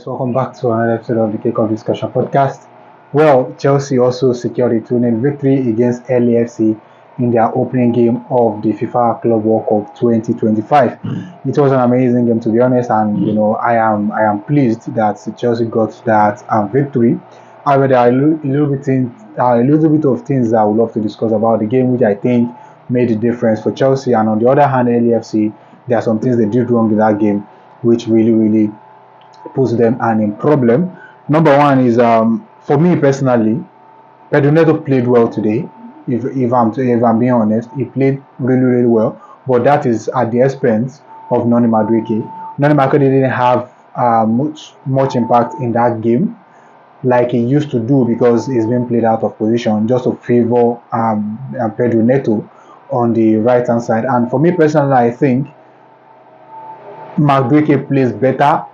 welcome back to another episode of the Kickoff Discussion Podcast. Well, Chelsea also secured a 2-0 victory against LAFC in their opening game of the FIFA Club World Cup 2025. It was an amazing game, to be honest, and I am pleased that Chelsea got that victory. However, there are a little bit of things that I would love to discuss about the game, which I think made the difference for Chelsea. And on the other hand, LAFC, there are some things they did wrong in that game, which really puts them in problem. Number one is for me personally, Pedro Neto played well today. If I'm being honest, he played really well. But that is at the expense of Noni Madueke. Noni Madueke didn't have much impact in that game like he used to do because he's been played out of position just to favor Pedro Neto on the right hand side. And for me personally, I think Madueke plays better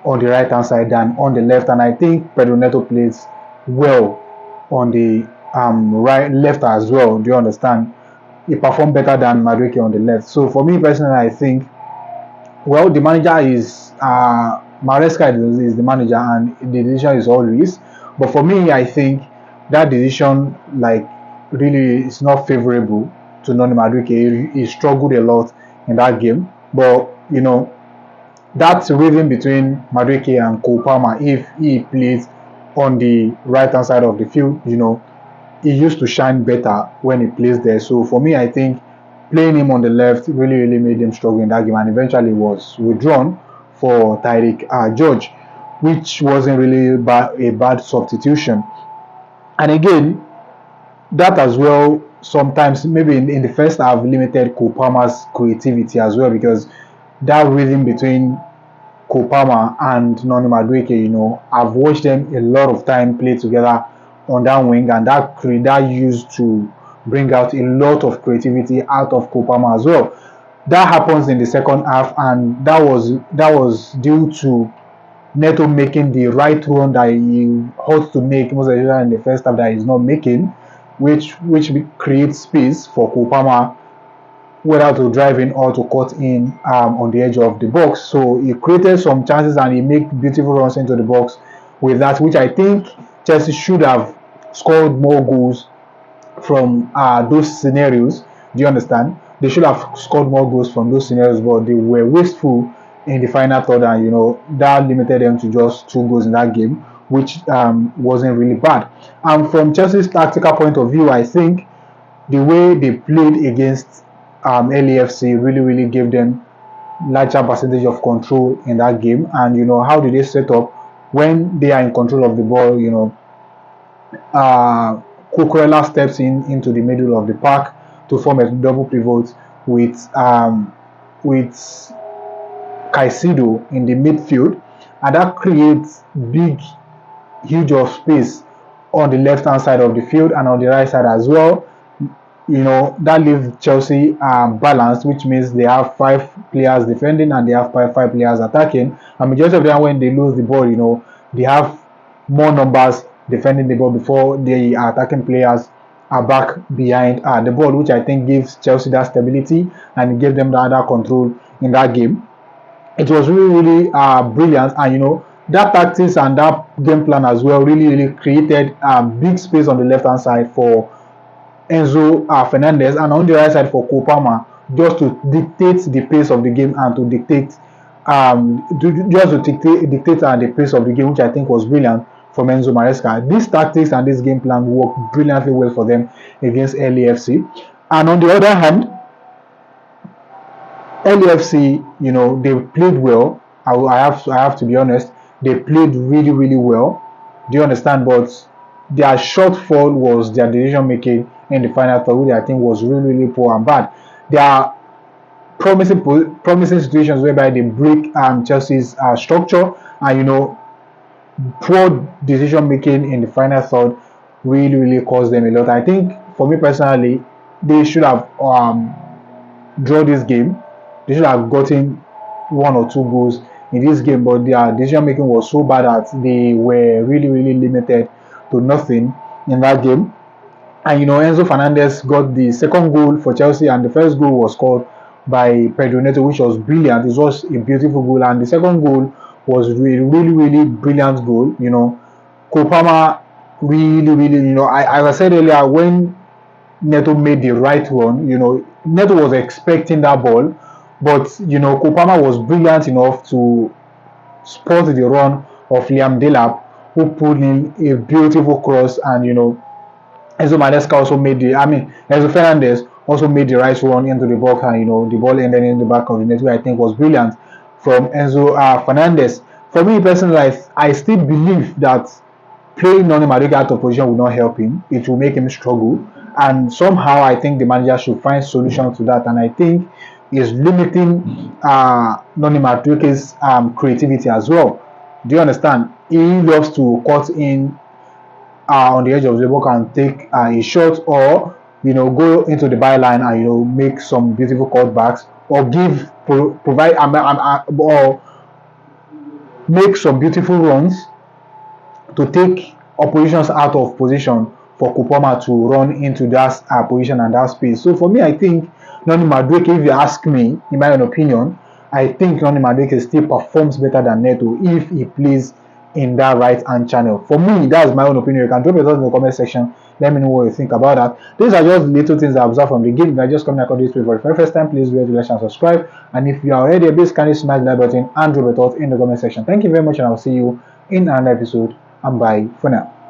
on the right hand side than on the left, and I think Pedro Neto plays well on the left as well. Do you understand? He performed better than Madueke on the left. So for me personally, I think the manager is Maresca is the manager, and the decision is always. But for me, I think that decision really is not favorable to Noni Madueke. He struggled a lot in that game, but that rhythm between Madueke and Cole Palmer, if he plays on the right hand side of the field, he used to shine better when he plays there. So for me, I think playing him on the left really made him struggle in that game, and eventually was withdrawn for Tyreek George, which wasn't really a bad substitution. And again, that as well sometimes maybe in the first half limited Cole Palmer's creativity as well, because that rhythm between Cole Palmer and Noni Madueke, I've watched them a lot of time play together on that wing, and that used to bring out a lot of creativity out of Cole Palmer as well. That happens in the second half, and that was due to Neto making the right run that he ought to make most of the time in the first half that he's not making, which creates space for Cole Palmer whether to drive in or to cut in on the edge of the box. So he created some chances and he made beautiful runs into the box with that, which I think Chelsea should have scored more goals from those scenarios. Do you understand? They should have scored more goals from those scenarios, but they were wasteful in the final third, and that limited them to just 2 goals in that game, which wasn't really bad. And from Chelsea's tactical point of view, I think the way they played against LAFC really gave them larger percentage of control in that game. And how do they set up when they are in control of the ball? Cucurella steps into the middle of the park to form a double pivot with Caicedo in the midfield, and that creates huge of space on the left hand side of the field and on the right side as well. That leaves Chelsea balanced, which means they have 5 players defending and they have 5 players attacking. And majority of them, when they lose the ball, they have more numbers defending the ball before the attacking players are back behind the ball, which I think gives Chelsea that stability and gave them that control in that game. It was really brilliant, and that tactics and that game plan as well really created big space on the left hand side for Enzo Fernandez, and on the right side for Cole Palmer, just to dictate the pace of the game and to dictate the pace of the game, which I think was brilliant from Enzo Maresca. These tactics and this game plan worked brilliantly well for them against LAFC. And on the other hand, LAFC, they played well. I have to be honest, they played really well. Do you understand? But their shortfall was their decision making in the final third, which I think was really poor and bad. There are promising situations whereby they break Chelsea's structure, and poor decision making in the final third really caused them a lot. I think for me personally, they should have drawn this game. They should have gotten 1 or 2 goals in this game, but their decision making was so bad that they were really limited to nothing in that game. And Enzo Fernandez got the second goal for Chelsea, and the first goal was scored by Pedro Neto, which was brilliant. It was a beautiful goal, and the second goal was really brilliant goal. Kopama really, as I said earlier, when Neto made the right run, Neto was expecting that ball, but Kopama was brilliant enough to spot the run of Liam Delap, who put in a beautiful cross, and Enzo Fernandez also made the right run into the box, and the ball ended in the back of the net, which I think was brilliant from Enzo Fernandez. For me personally, I still believe that playing Noni Madueke out of position will not help him. It will make him struggle, and somehow I think the manager should find solution to that. And I think is limiting Noni Madueke's creativity as well. Do you understand? He loves to cut in on the edge of the box and take a shot, or go into the byline and make some beautiful cutbacks, or provide or make some beautiful runs to take oppositions out of position for Kupama to run into that position and that space. So for me, I think Noni Madueke, if you ask me, in my own opinion, I think Noni Madueke still performs better than Neto if he plays in that right hand channel. For me, that's my own opinion. You can drop your thoughts in the comment section. Let me know what you think about that. These are just little things I observed from the game. If you are just coming across this way for the very first time, please do like and subscribe. And if you are already a please kindly smash the like button and drop your thoughts in the comment section. Thank you very much, and I'll see you in another episode. And bye for now.